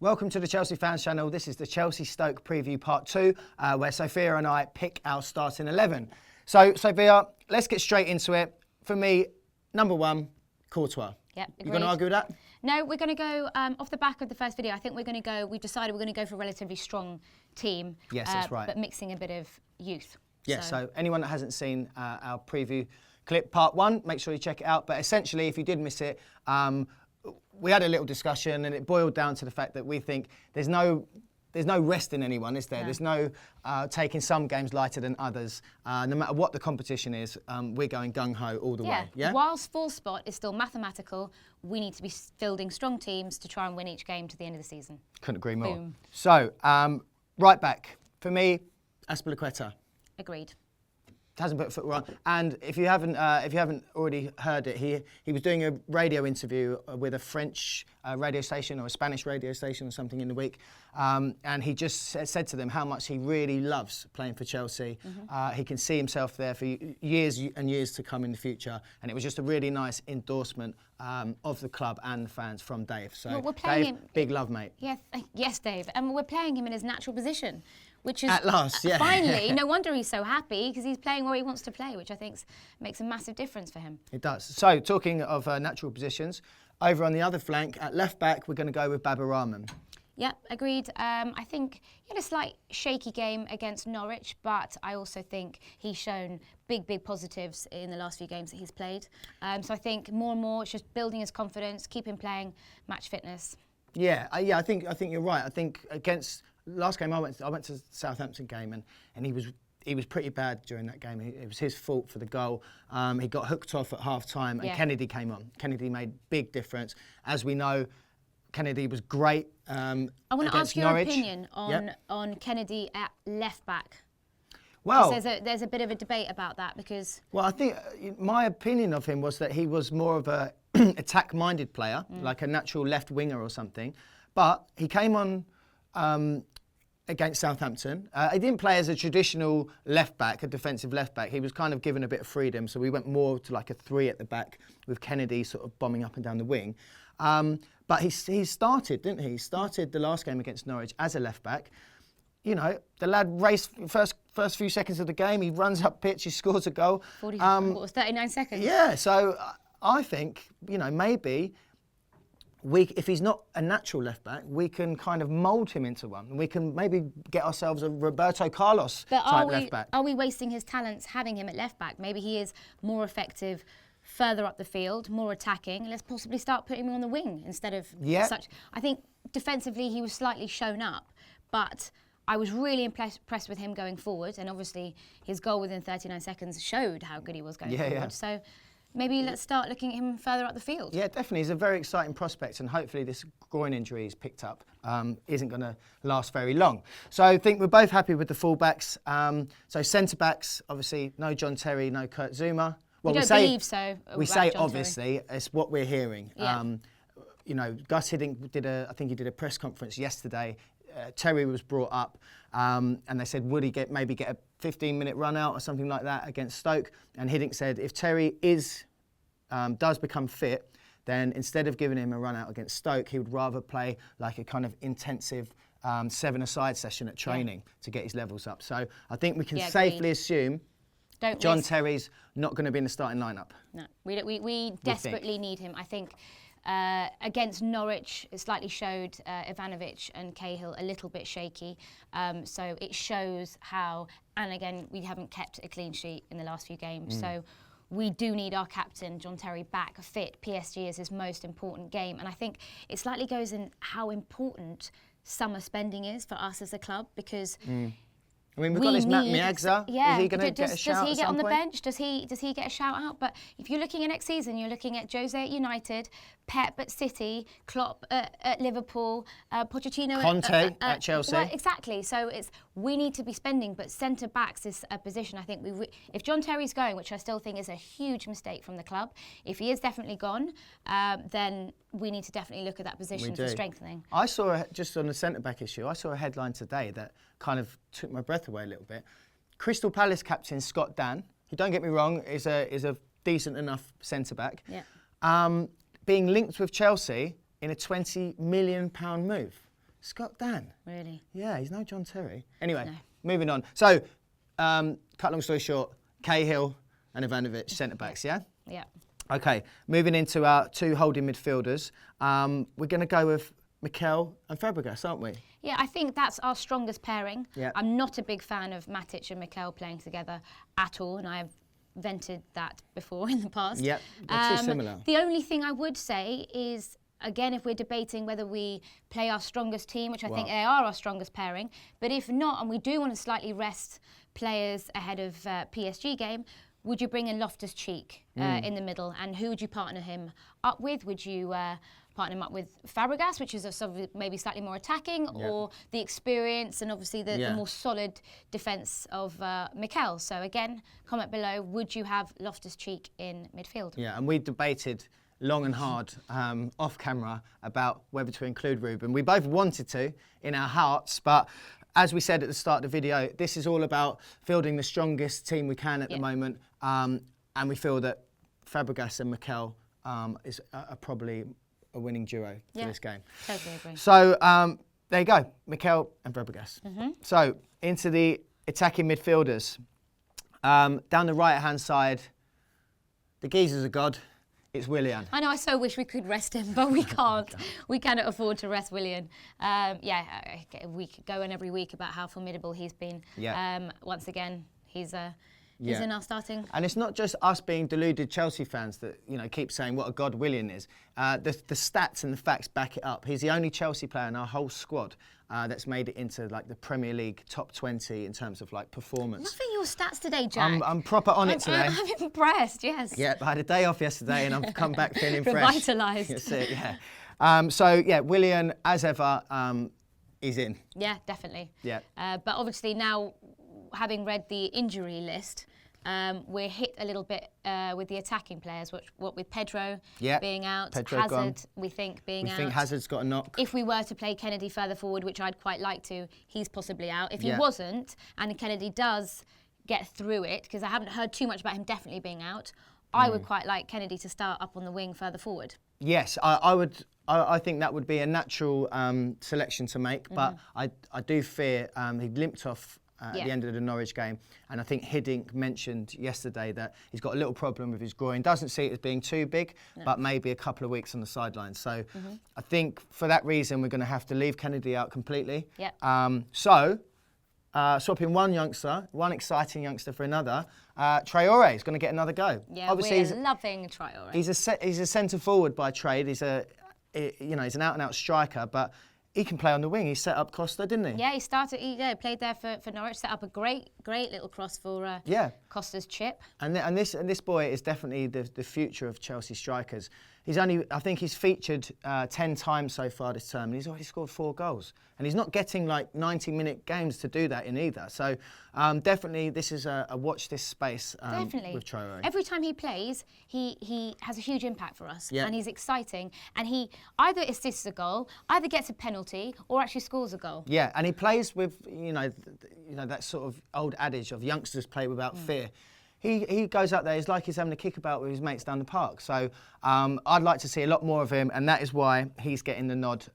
Welcome to the Chelsea Fans Channel. This is the Chelsea Stoke preview part 2, where Sophia and I pick our starting 11. So, Sophia, let's get straight into it. For me, number 1, Courtois. Yep, agreed. You going to argue with that? No, we're going to go off the back of the first video. I think we've decided we're going to go for a relatively strong team. Yes, that's right. But mixing a bit of youth. Yeah, so anyone that hasn't seen our preview clip, part 1, make sure you check it out. But essentially, if you did miss it, we had a little discussion and it boiled down to the fact that we think there's no rest in anyone, is there? No. There's no taking some games lighter than others. No matter what the competition is, we're going gung-ho all the way. Yeah. Whilst full spot is still mathematical, we need to be building strong teams to try and win each game to the end of the season. Couldn't agree more. Boom. So, right back. For me, Azpilicueta. Agreed. Hasn't put a foot wrong. And if you haven't already heard it, he was doing a radio interview with a French radio station or a Spanish radio station or something in the week, and he just said to them how much he really loves playing for Chelsea. Mm-hmm. He can see himself there for years and years to come in the future, and it was just a really nice endorsement of the club and the fans from Dave. So, we're playing Dave, him, big love, mate. Yes, Dave, and we're playing him in his natural position. Which is, at last, yeah. Finally, no wonder he's so happy, because he's playing where he wants to play, which I think makes a massive difference for him. It does. So, talking of natural positions, over on the other flank, at left back, we're going to go with Baba Rahman. Yeah, agreed. I think he had a slight shaky game against Norwich, but I also think he's shown big positives in the last few games that he's played. So I think more and more it's just building his confidence, keep him playing, match fitness. Yeah, I think you're right. I think against last game I went to the Southampton game and he was pretty bad during that game. It was his fault for the goal. He got hooked off at half time and Kennedy came on. Kennedy made big difference. As we know, Kennedy was great I want to ask your Norwich. opinion on Kennedy at left back. Well, there's a bit of a debate about that because... Well, I think my opinion of him was that he was more of a attack-minded player, like a natural left winger or something. But he came on against Southampton. He didn't play as a traditional left-back, a defensive left-back. He was kind of given a bit of freedom, so we went more to like a 3 at the back with Kennedy sort of bombing up and down the wing. But he started, didn't he? He started the last game against Norwich as a left-back. You know, the lad raced first few seconds of the game. He runs up pitch, he scores a goal. 39 seconds. Yeah, so I think, maybe if he's not a natural left-back, we can kind of mould him into one. We can maybe get ourselves a Roberto Carlos type left-back. Are we wasting his talents having him at left-back? Maybe he is more effective further up the field, more attacking. Let's possibly start putting him on the wing instead of such. I think defensively he was slightly shown up, but I was really impressed with him going forward, and obviously his goal within 39 seconds showed how good he was going forward. Yeah. So maybe let's start looking at him further up the field. Yeah, definitely. He's a very exciting prospect, and hopefully this groin injury he's picked up isn't going to last very long. So I think we're both happy with the fullbacks. So centre-backs, obviously, no John Terry, no Kurt Zouma. Well, we don't believe so. We say obviously, it's what we're hearing. Yeah. Guus did a press conference yesterday. Terry was brought up and they said, would he maybe get a 15-minute run out or something like that against Stoke? And Hiddink said, if Terry does become fit, then instead of giving him a run out against Stoke, he would rather play like a kind of intensive 7-a-side session at training to get his levels up. So I think we can safely assume John Terry's not going to be in the starting lineup. No, we desperately need him. I think against Norwich, it slightly showed Ivanovic and Cahill a little bit shaky. So it shows how, and again, we haven't kept a clean sheet in the last few games. So we do need our captain, John Terry, back fit. PSG is his most important game. And I think it slightly goes in how important summer spending is for us as a club, because I mean, we've got this Matt Miagza. Yeah. Is he going to get a shout out? Does he get on the bench? Does he get a shout out? But if you're looking at next season, you're looking at Jose at United, Pep at City, Klopp at Liverpool, Pochettino Conte at Chelsea. Well, exactly. So we need to be spending, but centre backs is a position I think if John Terry's going, which I still think is a huge mistake from the club, if he is definitely gone, then we need to definitely look at that position for strengthening. I saw, just on the centre-back issue, I saw a headline today that kind of took my breath away a little bit. Crystal Palace captain Scott Dan, who, don't get me wrong, is a decent enough centre-back, being linked with Chelsea in a £20 million move. Scott Dan. Really? Yeah, he's no John Terry. Anyway, No. moving on. So, cut long story short, Cahill and Ivanovic, centre-backs, yeah? Yeah. Okay, moving into our 2 holding midfielders. We're going to go with Mikel and Fabregas, aren't we? Yeah, I think that's our strongest pairing. Yeah. I'm not a big fan of Matic and Mikel playing together at all, and I've vented that before in the past. Yep, they're too similar. The only thing I would say is, again, if we're debating whether we play our strongest team, which I think they are our strongest pairing, but if not, and we do want to slightly rest players ahead of PSG game, would you bring in Loftus-Cheek in the middle? And who would you partner him up with? Would you partner him up with Fabregas, which is sort of maybe slightly more attacking, or the experience and obviously the more solid defence of Mikel? So again, comment below, would you have Loftus-Cheek in midfield? Yeah, and we debated long and hard off camera about whether to include Ruben. We both wanted to in our hearts, but as we said at the start of the video, this is all about fielding the strongest team we can at the moment, and we feel that Fabregas and Mikel are probably a winning duo for this game. Totally agree. So there you go, Mikel and Fabregas. So into the attacking midfielders. Down the right-hand side, the geezer's a god. It's Willian. I know, I so wish we could rest him, but we can't. We cannot afford to rest Willian. We could go on every week about how formidable he's been. Yeah. Once again, he's in our starting. And it's not just us being deluded Chelsea fans that keep saying what a god Willian is. The stats and the facts back it up. He's the only Chelsea player in our whole squad that's made it into like the Premier League top 20 in terms of like performance. Loving your stats today, Jack. I'm proper on it today. I'm impressed. Yes. Yeah, I had a day off yesterday and I've come back feeling fresh. Revitalised. That's it. Yeah. Willian, as ever, he's in. Yeah, definitely. Yeah. But obviously now, having read the injury list, we're hit a little bit with the attacking players, what with Pedro being out, Pedro Hazard, gone. we think, being out. We think Hazard's got a knock. If we were to play Kennedy further forward, which I'd quite like to, he's possibly out. If he Yeah. wasn't, and Kennedy does get through it, because I haven't heard too much about him definitely being out, I would quite like Kennedy to start up on the wing further forward. Yes, I would. I think that would be a natural selection to make, but I do fear he limped off at the end of the Norwich game, and I think Hiddink mentioned yesterday that he's got a little problem with his groin. Doesn't see it as being too big, but maybe a couple of weeks on the sidelines. So I think for that reason we're going to have to leave Kennedy out completely. Swapping one exciting youngster for another. Traore is going to get another go. Yeah, obviously we're loving Traore. He's a centre forward by trade. He's he's an out and out striker, but he can play on the wing. He set up Costa, didn't he? Yeah, he played there for Norwich, set up a great little cross for Costa's chip. And this boy is definitely the future of Chelsea strikers. I think he's featured 10 times so far this term, and he's already scored 4 goals. And he's not getting like 90-minute games to do that in either. So definitely this is a watch this space with Traore. Every time he plays, he has a huge impact for us, Yeah. and he's exciting. And he either assists a goal, either gets a penalty, or actually scores a goal. Yeah, and he plays with that sort of old adage of youngsters play without fear. He goes out there, it's like he's having a kickabout with his mates down the park. So I'd like to see a lot more of him, and that is why he's getting the nod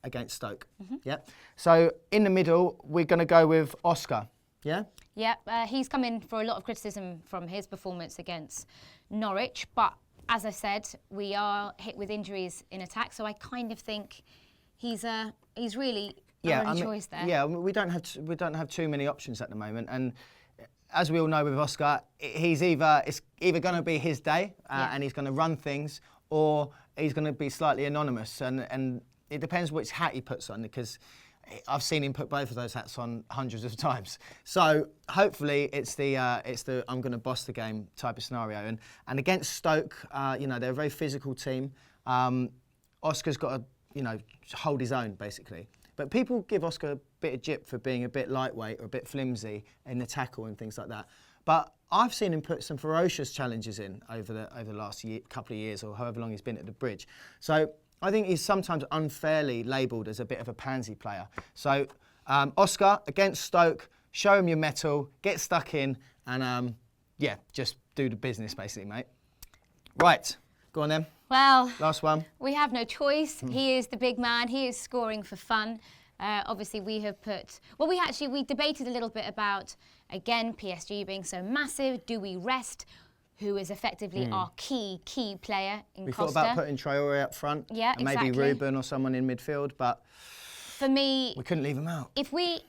against Stoke. Yeah. So in the middle, we're going to go with Oscar. Yeah? Yeah, he's come in for a lot of criticism from his performance against Norwich, but as I said, we are hit with injuries in attack, so I kind of think he's really our only choice there. Yeah, we don't have too many options at the moment, and as we all know with Oscar, it's either going to be his day and he's going to run things, or he's going to be slightly anonymous, and it depends which hat he puts on, because I've seen him put both of those hats on hundreds of times. So hopefully it's the I'm going to boss the game type of scenario. And against Stoke, they're a very physical team. Oscar's got to hold his own basically. But people give Oscar a bit of jip for being a bit lightweight or a bit flimsy in the tackle and things like that. But I've seen him put some ferocious challenges in over the last couple of years, or however long he's been at the Bridge. So I think he's sometimes unfairly labelled as a bit of a pansy player. So Oscar against Stoke, show him your mettle, get stuck in, and just do the business basically, mate. Right, go on then. Well, last one. We have no choice. He is the big man. He is scoring for fun. Obviously, we have put... Well, we debated a little bit about, again, PSG being so massive. Do we rest who is effectively our key player in Costa? We thought about putting Traore up front. Yeah, and maybe Ruben or someone in midfield, but... For me... We couldn't leave him out. If we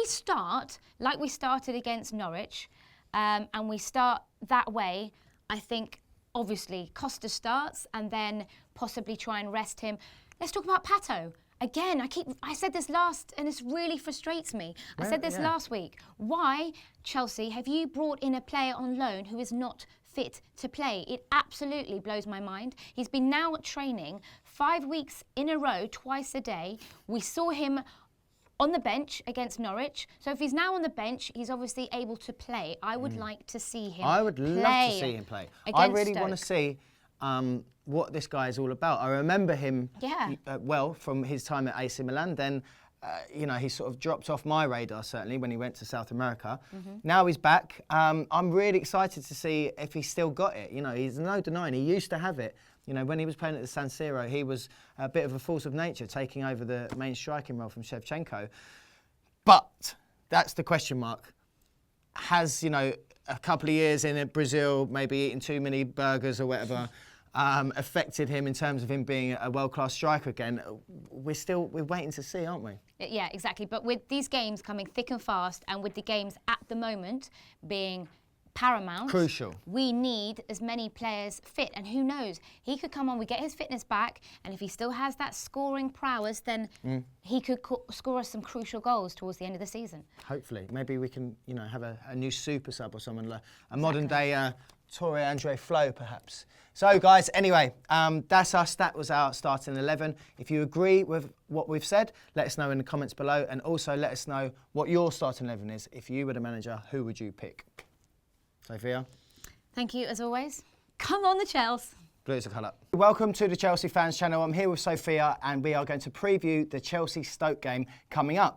start like we started against Norwich, and we start that way, I think, obviously, Costa starts and then possibly try and rest him. Let's talk about Pato. Again, I said this last, and this really frustrates me. I said this last week. Why, Chelsea, have you brought in a player on loan who is not fit to play? It absolutely blows my mind. He's been now training 5 weeks in a row, twice a day. We saw him on the bench against Norwich. So if he's now on the bench, he's obviously able to play. I would like to see him I would love to see him play. I really want to see what this guy is all about. I remember him well from his time at AC Milan. Then, you know, he sort of dropped off my radar, certainly, when he went to South America. Now he's back. I'm really excited to see if he's still got it. You know, he's no denying he used to have it. You know, when he was playing at the San Siro, he was a bit of a force of nature, taking over the main striking role from Shevchenko. But that's the question mark. Has, you know, a couple of years in Brazil, maybe eating too many burgers or whatever, affected him in terms of him being a world-class striker again? We're waiting to see, aren't we? Yeah, exactly. But with these games coming thick and fast, and with the games at the moment being paramount, crucial, we need as many players fit. And who knows, he could come on, we get his fitness back, and if he still has that scoring prowess, then he could score us some crucial goals towards the end of the season. Hopefully. Maybe we can, you know, have a new super sub or someone like a modern day Torre Andre Flo, perhaps. So, guys, anyway, that's us. That was our starting 11. If you agree with what we've said, let us know in the comments below, and also let us know what your starting 11 is. If you were the manager, who would you pick? Sophia? Thank you, as always. Come on, the Chelsea. Blue is the colour. Welcome to the Chelsea Fans Channel. I'm here with Sophia, and we are going to preview the Chelsea-Stoke game coming up.